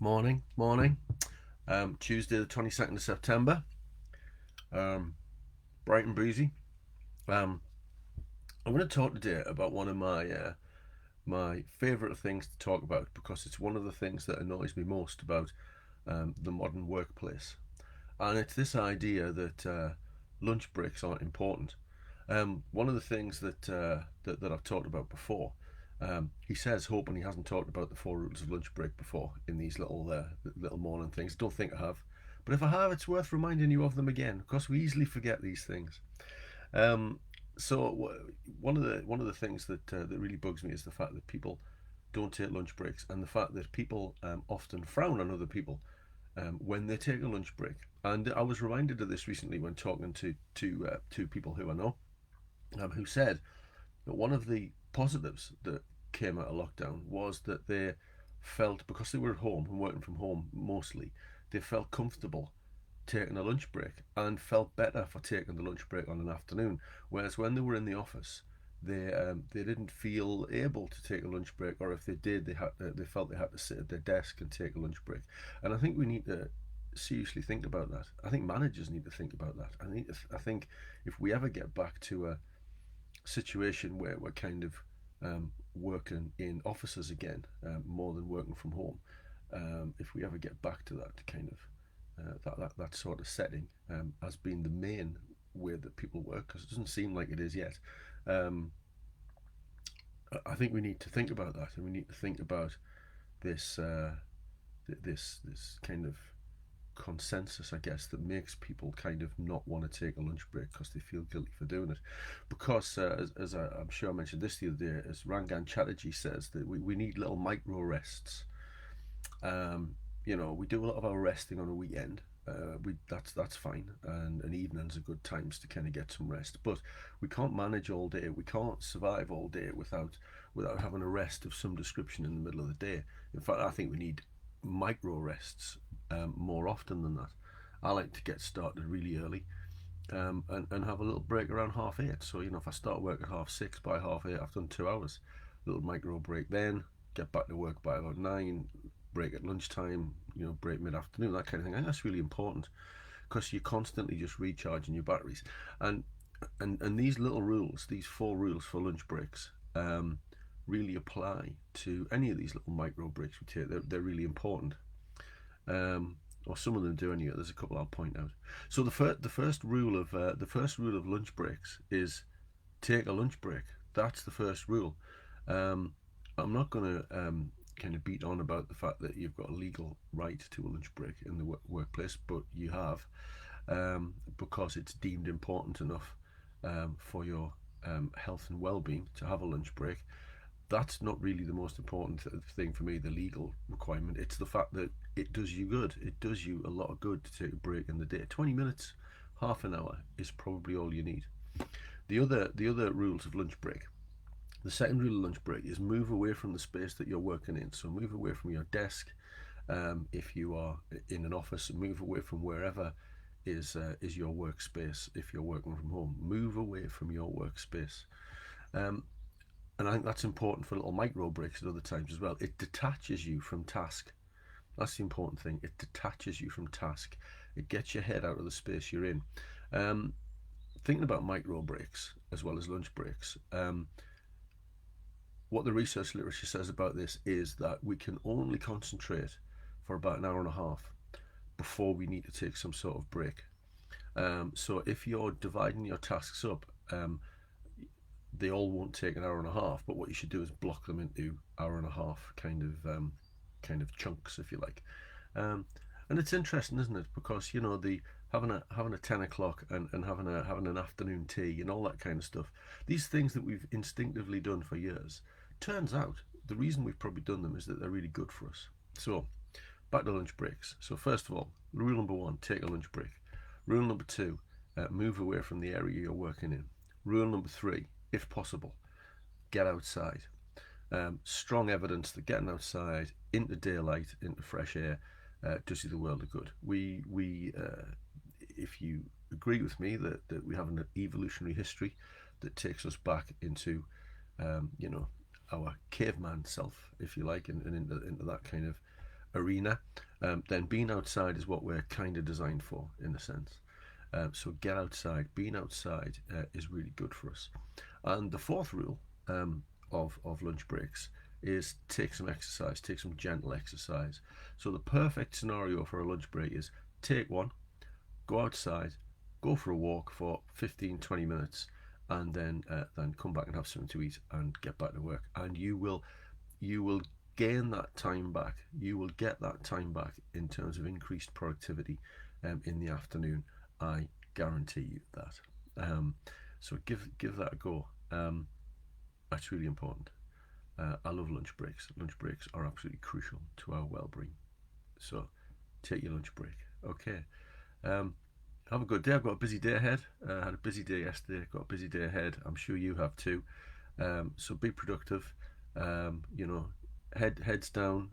Morning, morning. Tuesday, the 22nd of September. Um, Bright and breezy. Um, I'm going to talk today about one of my favourite things to talk about because it's one of the things that annoys me most about the modern workplace, and it's this idea that lunch breaks aren't important. One of the things that I've talked about before. He says, hoping he hasn't talked about the four rules of lunch break before in these little morning things. Don't think I have, but if I have, it's worth reminding you of them again because we easily forget these things. Um, one of the things that really bugs me is the fact that people don't take lunch breaks, and the fact that people often frown on other people when they take a lunch break. And I was reminded of this recently when talking to two people who I know, who said that one of the positives that came out of lockdown was that they felt, because they were at home and working from home mostly, they felt comfortable taking a lunch break and felt better for taking the lunch break on an afternoon. Whereas when they were in the office, they didn't feel able to take a lunch break, or if they did, they felt they had to sit at their desk and take a lunch break. And I think we need to seriously think about that. I think managers need to think about that. I think if we ever get back to a situation where we're kind of working in offices again, more than working from home. If we ever get back to that kind of that sort of setting as being the main way that people work, because it doesn't seem like it is yet. Um, I think we need to think about that, and we need to think about this this kind of consensus, I guess, that makes people kind of not want to take a lunch break because they feel guilty for doing it. Because, I'm sure I mentioned this the other day, as Rangan Chatterjee says, that we need little micro rests. Um, we do a lot of our resting on a weekend. That's fine, and evenings are good times to kind of get some rest. But we can't manage all day. We can't survive all day without having a rest of some description in the middle of the day. In fact, I think we need micro rests more often than that. I like to get started really early and have a little break around half 8. So, if I start work at half 6, by half 8, I've done 2 hours. Little micro break then, get back to work by about 9, break at lunchtime, break mid afternoon, that kind of thing. I think that's really important because you're constantly just recharging your batteries. And and these little rules, these four rules for lunch breaks, really apply to any of these little micro breaks we take. They're really important. Or some of them do anyway. There's a couple I'll point out. So the first rule of lunch breaks is take a lunch break. That's the first rule. Um, I'm not going to kind of beat on about the fact that you've got a legal right to a lunch break in the workplace, but you have, because it's deemed important enough for your health and well-being to have a lunch break. That's not really the most important thing for me, the legal requirement. It's the fact that it does you good. It does you a lot of good to take a break in the day. 20 minutes, half an hour is probably all you need. The other rules of lunch break. The second rule of lunch break is move away from the space that you're working in. So move away from your desk. If you are in an office, move away from wherever is your workspace. If you're working from home, move away from your workspace. Um, and I think that's important for little micro breaks at other times as well. It detaches you from task. That's the important thing. It detaches you from task. It gets your head out of the space you're in. Um, Thinking about micro breaks as well as lunch breaks, what the research literature says about this is that we can only concentrate for about an hour and a half before we need to take some sort of break. So if you're dividing your tasks up, they all won't take an hour and a half. But what you should do is block them into hour and a half kind of chunks, if you like. Um, and it's interesting, isn't it? Because the having a 10 o'clock and having an afternoon tea and all that kind of stuff. These things that we've instinctively done for years. Turns out the reason we've probably done them is that they're really good for us. So back to lunch breaks. So first of all, rule number one: take a lunch break. Rule number two: move away from the area you're working in. Rule number three: if possible, get outside. Strong evidence that getting outside into daylight, into fresh air, does you the world of good. If you agree with me that we have an evolutionary history that takes us back into, um, you know, our caveman self, if you like, and into that kind of arena, then being outside is what we're kind of designed for, in a sense. So get outside. Being outside is really good for us. And the fourth rule of lunch breaks is take some exercise, take some gentle exercise. So the perfect scenario for a lunch break is take one, go outside, go for a walk for 15-20 minutes, and then come back and have something to eat and get back to work. And you will gain that time back. You will get that time back in terms of increased productivity in the afternoon. I guarantee you that. So give that a go. That's really important. I love lunch breaks. Lunch breaks are absolutely crucial to our well-being. So take your lunch break. Okay. Have a good day. I've got a busy day ahead. I had a busy day yesterday. Got a busy day ahead. I'm sure you have too. So be productive. Heads down,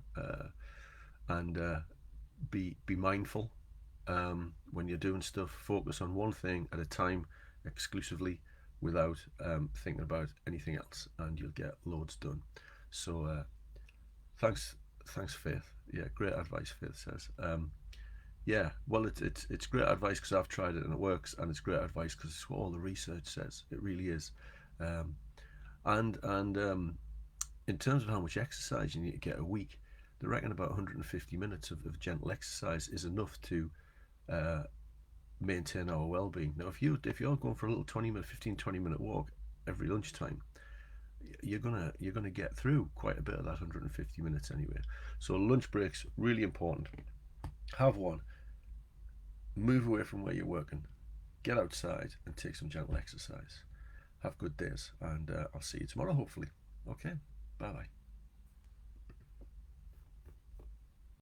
and be mindful when you're doing stuff. Focus on one thing at a time, exclusively, without thinking about anything else, and you'll get loads done. So thanks, Faith. Yeah, great advice, Faith says. Yeah, well, it's great advice because I've tried it and it works, and it's great advice because it's what all the research says. It really is. And in terms of how much exercise you need to get a week, they reckon about 150 minutes of gentle exercise is enough to maintain our well-being. Now, if you're going for a little 15-20 minute walk every lunchtime, you're gonna get through quite a bit of that 150 minutes anyway. So lunch breaks really important. Have one. Move away from where you're working. Get outside and take some gentle exercise. Have good days, and I'll see you tomorrow, hopefully. Okay, bye bye.